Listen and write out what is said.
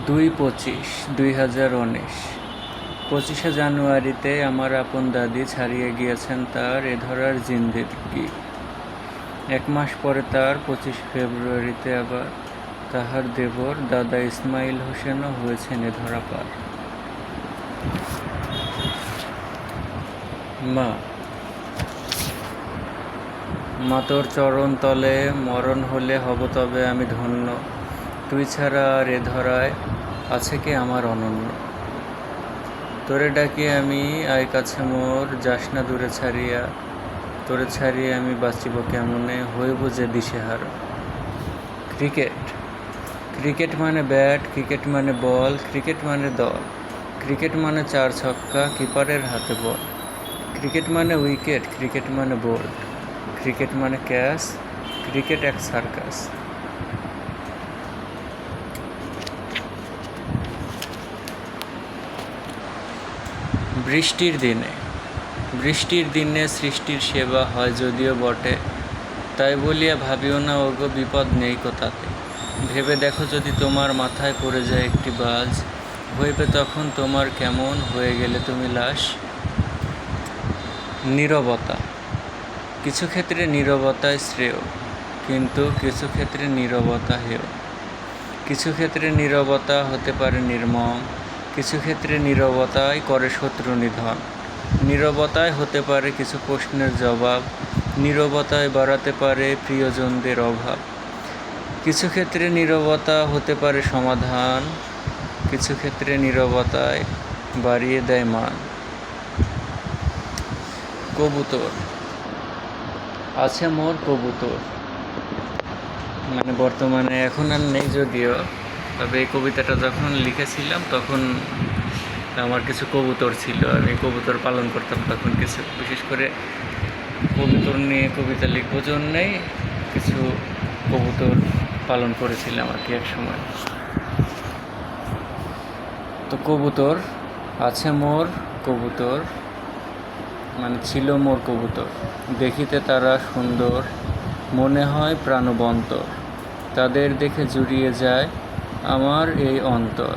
2/25/2019 25শে জানুয়ারিতে আমার আপন দাদি ছাড়িয়ে গিয়েছেন তার এ ধরার জিন্দেগি। 1 মাস পরে তার 25 ফেব্রুয়ারিতে আবার তাহার দেবর দাদা ইসমাইল হোসেনও হয়েছেন এ ধরা পার। মা তোর চরণ তলে মরণ হলে হব তবে আমি ধন্য, তুই ছাড়া আর এ ধরায় আছে কি আমার অনন্য। তোরে ডাকি আমি আয় কাছে মোর, যাস না দূরে ছাড়িয়া, তোরে ছাড়িয়ে আমি বাঁচিব কেমনে, হইব যে দিশেহারা। ক্রিকেট মানে ব্যাট, ক্রিকেট মানে বল, ক্রিকেট মানে দল, ক্রিকেট মানে 4 ছক্কা, কিপারের হাতে বল, ক্রিকেট মানে উইকেট, ক্রিকেট মানে বোল্ড, ক্রিকেট মানে ক্যাচ, ক্রিকেট এক সার্কাস। বৃষ্টির দিনে সৃষ্টির সেবা হয় যদিও বটে, তাই বলিয়া ভাবিও না ওগো বিপদ নেই কোথাতে। ভেবে দেখো যদি তোমার মাথায় পড়ে যায় একটি বাজ, হইবে তখন তোমার কেমন, হয়ে গেলে তুমি লাশ। নীরবতা, কিছু ক্ষেত্রে নীরবতাই শ্রেয়, কিন্তু কিছু ক্ষেত্রে নীরবতা হেয়। কিছু ক্ষেত্রে নীরবতা হতে পারে নির্মম, কিছু ক্ষেত্রে নীরবতাই করে শত্রু নিধন। নীরবতায় হতে পারে কিছু প্রশ্নের জবাব, নীরবতায় বাড়াতে পারে প্রিয়জনদের অভাব। কিছু ক্ষেত্রে নীরবতা হতে পারে সমাধান, কিছু ক্ষেত্রে নীরবতায় বাড়িয়ে দেয় মান। কবুতর, আছে মোর কবুতর, মানে বর্তমানে এখন আর নেই যদিও, তবে এই কবিতাটা যখন লিখেছিলাম তখন আমার কিছু কবুতর ছিল, আমি কবুতর পালন করতাম তখন। কিছু বিশেষ করে কবুতর নিয়ে কবিতা লিখবো জন্যেই কিছু কবুতর পালন করেছিলাম আর কি এক সময়। তো কবুতর, আছে মোর কবুতর, মানে ছিল মোর কবুতর, দেখিতে তারা সুন্দর, মনে হয় প্রাণবন্ত, তাদের দেখে জুড়িয়ে যায় আমার এই অন্তর।